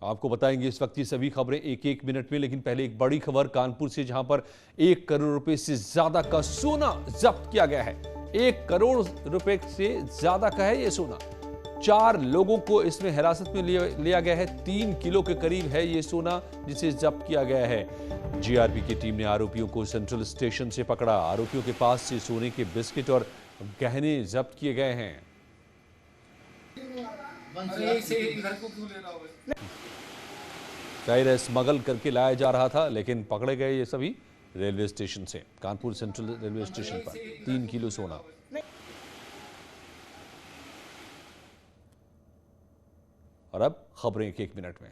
आपको बताएंगे इस वक्त की सभी खबरें एक एक मिनट में, लेकिन पहले एक बड़ी खबर कानपुर से, जहां पर 1 करोड़ रुपए से ज्यादा का सोना जब्त किया गया है। 1 करोड़ रुपए से ज्यादा का है यह सोना। 4 लोगों को इसमें हिरासत में लिया गया है। 3 किलो के करीब है यह सोना जिसे जब्त किया गया है। जीआरपी की टीम ने आरोपियों को सेंट्रल स्टेशन से पकड़ा। आरोपियों के पास से सोने के बिस्किट और गहने जब्त किए गए हैं। जाहिर है स्मगल करके लाया जा रहा था, लेकिन पकड़े गए ये सभी रेलवे स्टेशन से, कानपुर सेंट्रल रेलवे स्टेशन पर। 3 किलो सोना। और अब खबरें एक एक मिनट में।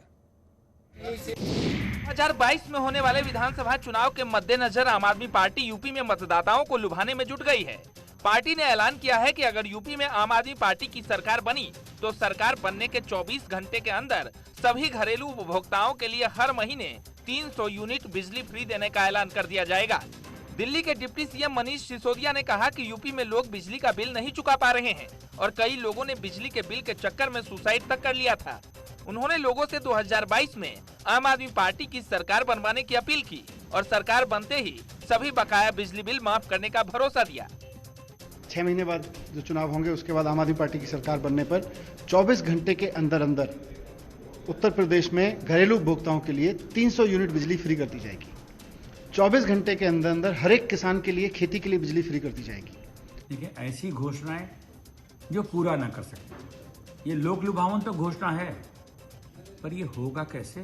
2022 में होने वाले विधानसभा चुनाव के मद्देनजर आम आदमी पार्टी यूपी में मतदाताओं को लुभाने में जुट गई है। पार्टी ने ऐलान किया है कि अगर यूपी में आम आदमी पार्टी की सरकार बनी तो सरकार बनने के 24 घंटे के अंदर सभी घरेलू उपभोक्ताओं के लिए हर महीने 300 यूनिट बिजली फ्री देने का ऐलान कर दिया जाएगा। दिल्ली के डिप्टी सीएम मनीष सिसोदिया ने कहा कि यूपी में लोग बिजली का बिल नहीं चुका पा रहे हैं और कई लोगों ने बिजली के बिल के चक्कर में सुसाइड तक कर लिया था। उन्होंने लोगों से 2022 में आम आदमी पार्टी की सरकार बनवाने की अपील की और सरकार बनते ही सभी बकाया बिजली बिल माफ करने का भरोसा दिया। 6 महीने बाद जो चुनाव होंगे उसके बाद आम आदमी पार्टी की सरकार बनने पर 24 घंटे के अंदर अंदर उत्तर प्रदेश में घरेलू उपभोक्ताओं के लिए 300 यूनिट बिजली फ्री कर दी जाएगी। 24 घंटे के अंदर अंदर हर एक किसान के लिए, खेती के लिए बिजली फ्री कर दी जाएगी। देखिए, ऐसी घोषणाएं जो पूरा ना कर सकते, ये लोक लुभावन तो घोषणा है, पर ये होगा कैसे,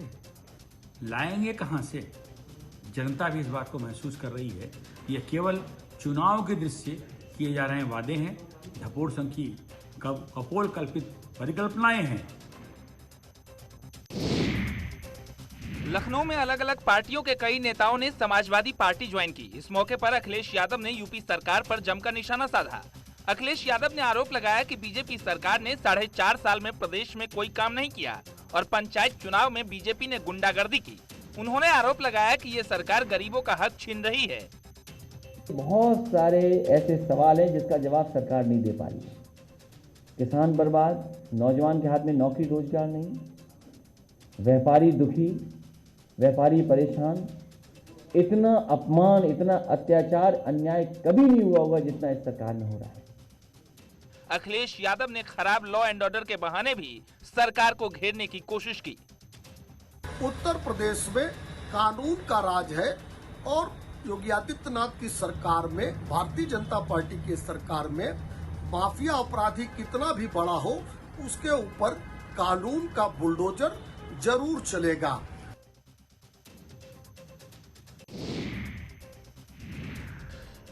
लाएंगे कहां से? जनता भी इस बात को महसूस कर रही है। ये केवल चुनाव की दृष्टि से किए जा रहे वादे हैं, ढपोड़ संखी कपोल कल्पित परिकल्पनाएं हैं। लखनऊ में अलग अलग पार्टियों के कई नेताओं ने समाजवादी पार्टी ज्वाइन की। इस मौके पर अखिलेश यादव ने यूपी सरकार पर जमकर निशाना साधा। अखिलेश यादव ने आरोप लगाया कि बीजेपी सरकार ने 4.5 साल में प्रदेश में कोई काम नहीं किया और पंचायत चुनाव में बीजेपी ने गुंडागर्दी की। उन्होंने आरोप लगाया कि ये सरकार गरीबों का हक छीन रही है। बहुत सारे ऐसे सवाल हैं जिसका जवाब सरकार नहीं दे पा रही है। किसान बर्बाद, नौजवान के हाथ में नौकरी रोजगार नहीं, व्यापारी दुखी, व्यापारी परेशान। इतना अपमान, इतना अत्याचार, अन्याय कभी नहीं हुआ होगा जितना इस सरकार में हो रहा है। अखिलेश यादव ने खराब लॉ एंड ऑर्डर के बहाने भी सरकार को घेरने की कोशिश की। उत्तर प्रदेश में कानून का राज है और योगी आदित्यनाथ की सरकार में, भारतीय जनता पार्टी की सरकार में माफिया अपराधी कितना भी बड़ा हो, उसके ऊपर कानून का बुलडोजर जरूर चलेगा।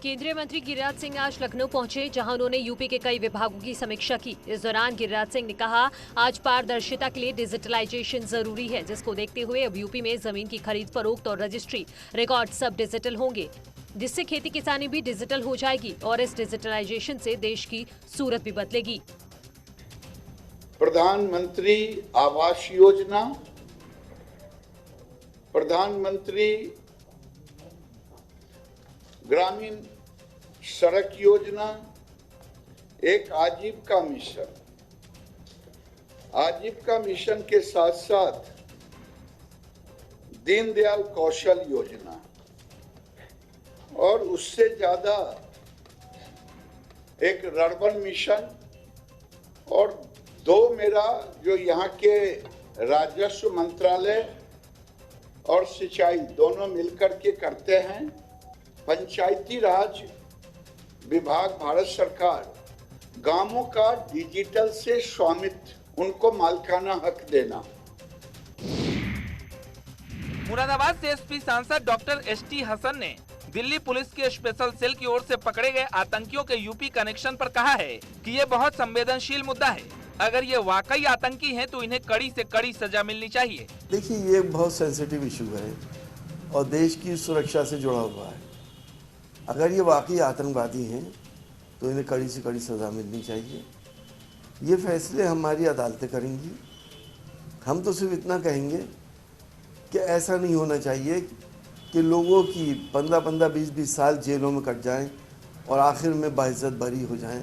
केंद्रीय मंत्री गिरिराज सिंह आज लखनऊ पहुंचे, जहां उन्होंने यूपी के कई विभागों की समीक्षा की। इस दौरान गिरिराज सिंह ने कहा, आज पारदर्शिता के लिए डिजिटलाइजेशन जरूरी है, जिसको देखते हुए अब यूपी में जमीन की खरीद फरोख्त और रजिस्ट्री रिकॉर्ड सब डिजिटल होंगे, जिससे खेती किसानी भी डिजिटल हो जाएगी और इस डिजिटलाइजेशन से देश की सूरत भी बदलेगी। प्रधानमंत्री आवास योजना, प्रधानमंत्री ग्रामीण सड़क योजना, एक आजीविका मिशन। आजीविका मिशन के साथ साथ दीनदयाल कौशल योजना और उससे ज्यादा एक अर्बन मिशन और 2 मेरा जो यहाँ के राजस्व मंत्रालय और सिंचाई दोनों मिलकर के करते हैं। पंचायती राज विभाग, भारत सरकार, गांवों का डिजिटल से स्वामित्व, उनको मालिकाना हक देना। मुरादाबाद से एसपी सांसद डॉक्टर एसटी हसन ने दिल्ली पुलिस के स्पेशल सेल की ओर से पकड़े गए आतंकियों के यूपी कनेक्शन पर कहा है कि ये बहुत संवेदनशील मुद्दा है। अगर ये वाकई आतंकी हैं तो इन्हें कड़ी से कड़ी सजा मिलनी चाहिए। देखिए, ये बहुत सेंसिटिव इशू है और देश की सुरक्षा से जुड़ा हुआ है। अगर ये वाकई आतंकवादी हैं तो इन्हें कड़ी से कड़ी सजा मिलनी चाहिए। ये फैसले हमारी अदालतें करेंगी। हम तो सिर्फ इतना कहेंगे कि ऐसा नहीं होना चाहिए कि लोगों की 15-15, 20-20 साल जेलों में कट जाएं और आखिर में बाइज्जत बरी हो जाएं।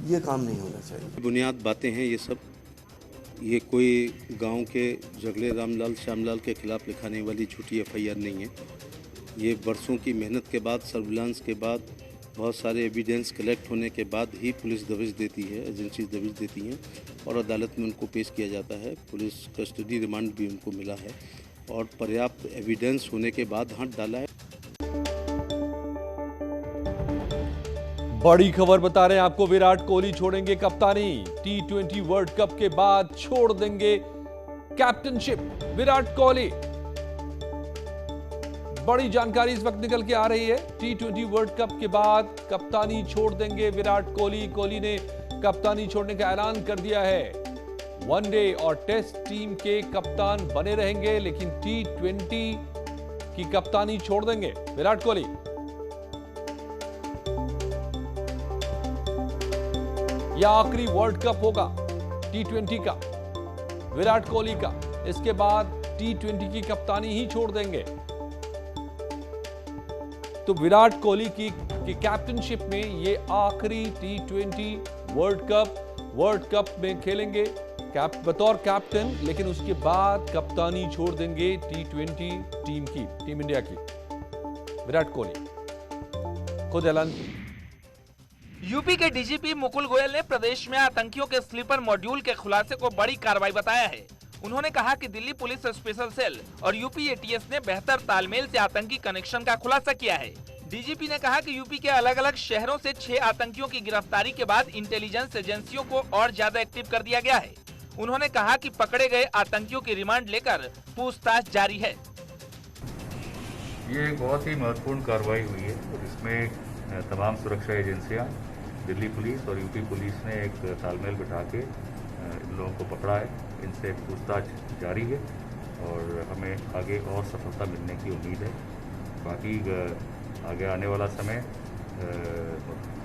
ये काम नहीं होना चाहिए। बुनियाद बातें हैं ये सब, ये कोई गांव के झगड़े रामलाल श्यामलाल के खिलाफ लिखाने वाली झूठी एफआईआर नहीं है। ये बरसों की मेहनत के बाद, सर्विलांस के बाद, बहुत सारे एविडेंस कलेक्ट होने के बाद ही पुलिस दबिश देती है, एजेंसी दबिश देती हैं और अदालत में उनको पेश किया जाता है। पुलिस कस्टडी रिमांड भी उनको मिला है और पर्याप्त एविडेंस होने के बाद हाथ डाला है। बड़ी खबर बता रहे हैं आपको, विराट कोहली छोड़ेंगे कप्तानी। T20 वर्ल्ड कप के बाद छोड़ देंगे कैप्टनशिप विराट कोहली। बड़ी जानकारी इस वक्त निकल के आ रही है। T20 वर्ल्ड कप के बाद कप्तानी छोड़ देंगे विराट कोहली। कोहली ने कप्तानी छोड़ने का ऐलान कर दिया है। वनडे और टेस्ट टीम के कप्तान बने रहेंगे, लेकिन T20 की कप्तानी छोड़ देंगे विराट कोहली। यह आखिरी वर्ल्ड कप होगा T20 का, विराट कोहली का। इसके बाद T20 की कप्तानी ही छोड़ देंगे। तो विराट कोहली की कैप्टनशिप में ये आखिरी T20 वर्ल्ड कप में खेलेंगे बतौर कैप्टन, लेकिन उसके बाद कप्तानी छोड़ देंगे T20 टीम इंडिया की विराट कोहली खुद ऐलान। यूपी के डीजीपी मुकुल गोयल ने प्रदेश में आतंकियों के स्लीपर मॉड्यूल के खुलासे को बड़ी कार्रवाई बताया है। उन्होंने कहा कि दिल्ली पुलिस स्पेशल सेल और यूपी एटीएस ने बेहतर तालमेल से आतंकी कनेक्शन का खुलासा किया है। डीजीपी ने कहा कि यूपी के अलग अलग शहरों से 6 आतंकियों की गिरफ्तारी के बाद इंटेलिजेंस एजेंसियों को और ज्यादा एक्टिव कर दिया गया है। उन्होंने कहा कि पकड़े गए आतंकियों की रिमांड लेकर पूछताछ जारी है। ये एक बहुत ही महत्वपूर्ण कार्रवाई हुई है और इसमें तमाम सुरक्षा एजेंसियां, दिल्ली पुलिस और यूपी पुलिस ने एक तालमेल बिठा के इन लोगों को पकड़ा है। इनसे पूछताछ जारी है और हमें आगे और सफलता मिलने की उम्मीद है। बाकी आगे आने वाला समय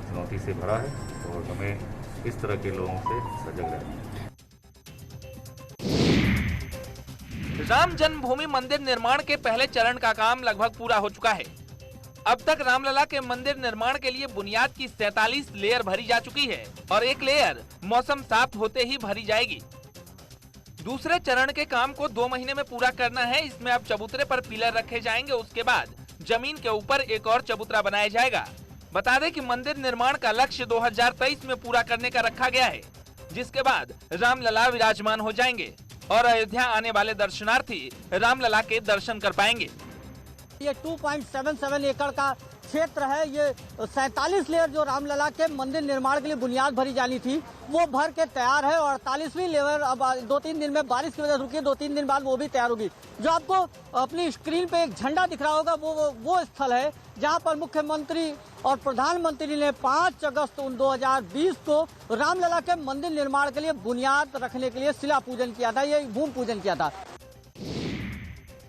चुनौती से भरा है और हमें इस तरह के लोगों से सजग रहना है। राम जन्मभूमि मंदिर निर्माण के पहले चरण का काम लगभग पूरा हो चुका है। अब तक रामलला के मंदिर निर्माण के लिए बुनियाद की 47 लेयर भरी जा चुकी है और एक लेयर मौसम साफ होते ही भरी जाएगी। दूसरे चरण के काम को 2 महीने में पूरा करना है। इसमें अब चबूतरे पर पिलर रखे जाएंगे। उसके बाद जमीन के ऊपर एक और चबूतरा बनाया जाएगा। बता दें कि मंदिर निर्माण का लक्ष्य 2023 में पूरा करने का रखा गया है, जिसके बाद रामलला विराजमान हो जाएंगे और अयोध्या आने वाले दर्शनार्थी रामलला के दर्शन कर पाएंगे। ये 2.77 एकड़ का क्षेत्र है। ये 47 लेयर जो रामलला के मंदिर निर्माण के लिए बुनियाद भरी जानी थी वो भर के तैयार है और 48वीं लेयर अब 2-3 दिन में बारिश की वजह से रुकी, 2-3 दिन बाद वो भी तैयार होगी। जो आपको अपनी स्क्रीन पे एक झंडा दिख रहा होगा वो स्थल है जहां पर मुख्यमंत्री और प्रधानमंत्री ने 5 अगस्त 2020 को रामलला के मंदिर निर्माण के लिए बुनियाद रखने के लिए शिला पूजन किया था, ये भूमि पूजन किया था।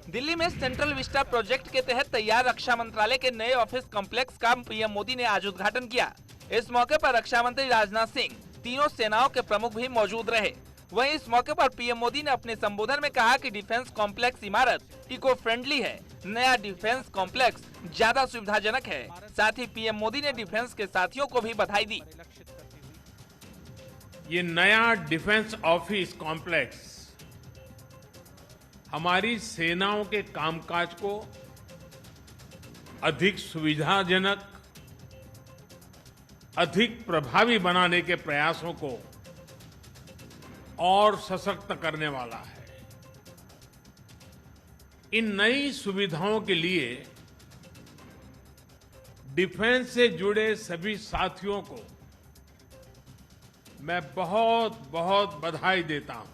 दिल्ली में सेंट्रल विस्टा प्रोजेक्ट के तहत तैयार रक्षा मंत्रालय के नए ऑफिस कॉम्प्लेक्स का पीएम मोदी ने आज उद्घाटन किया। इस मौके पर रक्षा मंत्री राजनाथ सिंह, तीनों सेनाओं के प्रमुख भी मौजूद रहे। वहीं इस मौके पर पीएम मोदी ने अपने संबोधन में कहा कि डिफेंस कॉम्प्लेक्स इमारत इको फ्रेंडली है। नया डिफेंस कॉम्प्लेक्स ज्यादा सुविधाजनक है। साथ ही पीएम मोदी ने डिफेंस के साथियों को भी बधाई दी। ये नया डिफेंस ऑफिस कॉम्प्लेक्स हमारी सेनाओं के कामकाज को अधिक सुविधाजनक, अधिक प्रभावी बनाने के प्रयासों को और सशक्त करने वाला है। इन नई सुविधाओं के लिए डिफेंस से जुड़े सभी साथियों को मैं बहुत बहुत बधाई देता हूं।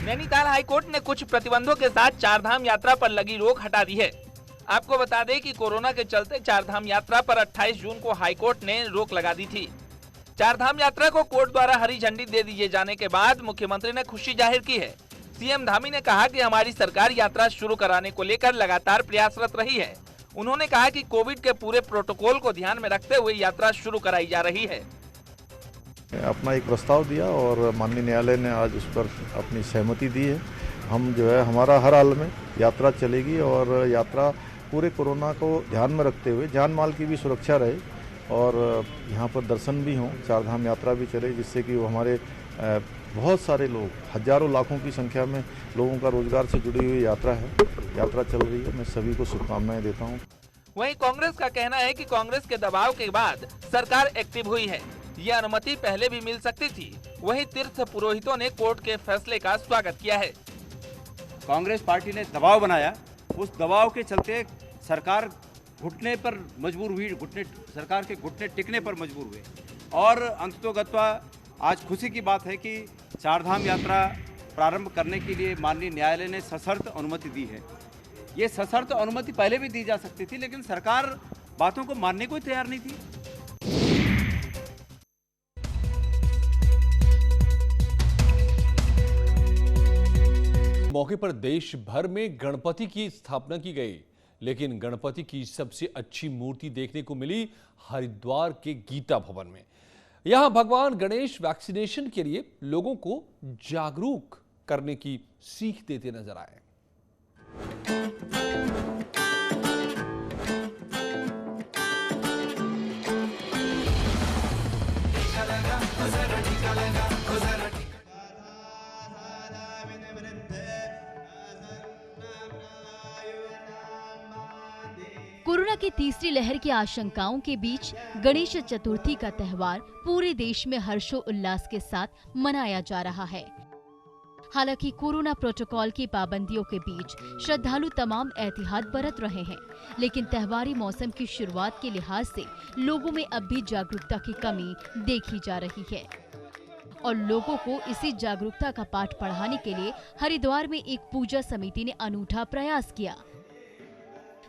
नैनीताल हाईकोर्ट ने कुछ प्रतिबंधों के साथ चारधाम यात्रा पर लगी रोक हटा दी है। आपको बता दें कि कोरोना के चलते चारधाम यात्रा पर 28 जून को हाईकोर्ट ने रोक लगा दी थी। चारधाम यात्रा को कोर्ट द्वारा हरी झंडी दे दिए जाने के बाद मुख्यमंत्री ने खुशी जाहिर की है। सीएम धामी ने कहा कि हमारी सरकार यात्रा शुरू कराने को लेकर लगातार प्रयासरत रही है। उन्होंने कहा कि कोविड के पूरे प्रोटोकॉल को ध्यान में रखते हुए यात्रा शुरू कराई जा रही है। अपना एक प्रस्ताव दिया और माननीय न्यायालय ने आज उस पर अपनी सहमति दी है। हम जो है हमारा हर हाल में यात्रा चलेगी और यात्रा पूरे कोरोना को ध्यान में रखते हुए जान माल की भी सुरक्षा रहे, और यहाँ पर दर्शन भी हों, चारधाम यात्रा भी चले, जिससे कि वो हमारे बहुत सारे लोग, हजारों लाखों की संख्या में लोगों का रोजगार से जुड़ी हुई यात्रा है, यात्रा चल रही है। मैं सभी को शुभकामनाएं देता हूँ। वहीं कांग्रेस का कहना है कि कांग्रेस के दबाव के बाद सरकार एक्टिव हुई है। ये अनुमति पहले भी मिल सकती थी। वहीं तीर्थ पुरोहितों ने कोर्ट के फैसले का स्वागत किया है। कांग्रेस पार्टी ने दबाव बनाया, उस दबाव के चलते सरकार घुटने पर मजबूर हुई, सरकार के घुटने टिकने पर मजबूर हुए और अंततोगत्वा आज खुशी की बात है कि चारधाम यात्रा प्रारंभ करने के लिए माननीय न्यायालय ने सशर्त अनुमति दी है। ये सशर्त अनुमति पहले भी दी जा सकती थी, लेकिन सरकार बातों को मानने को ही तैयार नहीं थी। मौके पर देश भर में गणपति की स्थापना की गई, लेकिन गणपति की सबसे अच्छी मूर्ति देखने को मिली हरिद्वार के गीता भवन में। यहां भगवान गणेश वैक्सीनेशन के लिए लोगों को जागरूक करने की सीख देते नजर आए। कोरोना की तीसरी लहर की आशंकाओं के बीच गणेश चतुर्थी का त्योहार पूरे देश में हर्षोल्लास के साथ मनाया जा रहा है। हालांकि कोरोना प्रोटोकॉल की पाबंदियों के बीच श्रद्धालु तमाम एहतियात बरत रहे हैं, लेकिन त्योहारी मौसम की शुरुआत के लिहाज से लोगों में अब भी जागरूकता की कमी देखी जा रही है और लोगों को इसी जागरूकता का पाठ पढ़ाने के लिए हरिद्वार में एक पूजा समिति ने अनूठा प्रयास किया।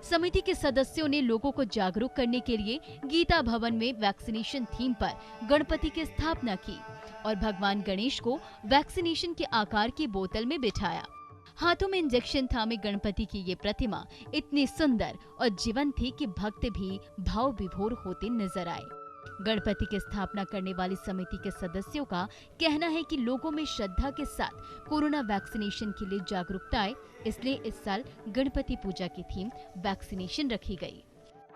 समिति के सदस्यों ने लोगों को जागरूक करने के लिए गीता भवन में वैक्सीनेशन थीम पर गणपति की स्थापना की और भगवान गणेश को वैक्सीनेशन के आकार की बोतल में बिठाया। हाथों में इंजेक्शन थामे गणपति की ये प्रतिमा इतनी सुंदर और जीवंत थी कि भक्त भी भाव विभोर होते नजर आए। गणपति की स्थापना करने वाली समिति के सदस्यों का कहना है कि लोगों में श्रद्धा के साथ कोरोना वैक्सीनेशन के लिए जागरूकता आए, इसलिए इस साल गणपति पूजा की थीम वैक्सीनेशन रखी गई।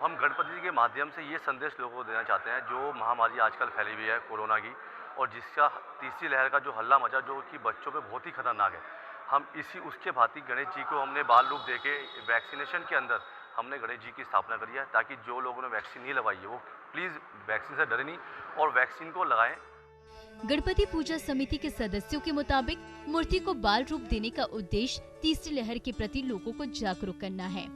हम गणपति जी के माध्यम से ये संदेश लोगों को देना चाहते हैं, जो महामारी आजकल फैली हुई है कोरोना की और जिसका तीसरी लहर का जो हल्ला मचा, जो कि बच्चों पे बहुत ही खतरनाक है। हम उसके भांति गणेश जी को हमने बाल रूप देके वैक्सीनेशन के अंदर हमने गणेश जी की स्थापना करी है, ताकि जो लोगों ने वैक्सीन नहीं लगवाई है वो प्लीज वैक्सीन से डरे नहीं और वैक्सीन को लगाएं। गणपति पूजा समिति के सदस्यों के मुताबिक मूर्ति को बाल रूप देने का उद्देश्य तीसरी लहर के प्रति लोगों को जागरूक करना है।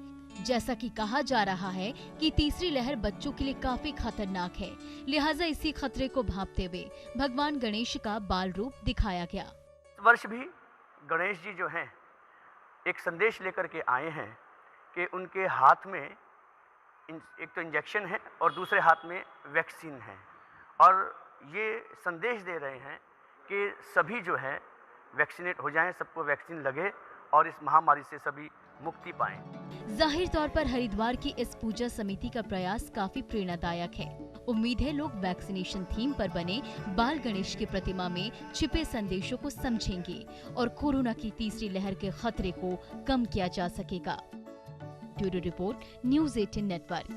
जैसा कि कहा जा रहा है कि तीसरी लहर बच्चों के लिए काफी खतरनाक है, लिहाजा इसी खतरे को भांपते हुए भगवान गणेश का बाल रूप दिखाया गया। इस वर्ष भी गणेश जी जो हैं एक संदेश लेकर के आए हैं कि उनके हाथ में एक तो इंजेक्शन है और दूसरे हाथ में वैक्सीन है और ये संदेश दे रहे हैं कि सभी जो है वैक्सीनेट हो जाएं, सबको वैक्सीन लगे और इस महामारी से सभी मुक्ति पाएं। जाहिर तौर पर हरिद्वार की इस पूजा समिति का प्रयास काफी प्रेरणादायक है। उम्मीद है लोग वैक्सीनेशन थीम पर बने बाल गणेश की प्रतिमा में छिपे संदेशों को समझेंगे और कोरोना की तीसरी लहर के खतरे को कम किया जा सकेगा। Bureau report, news 18 network.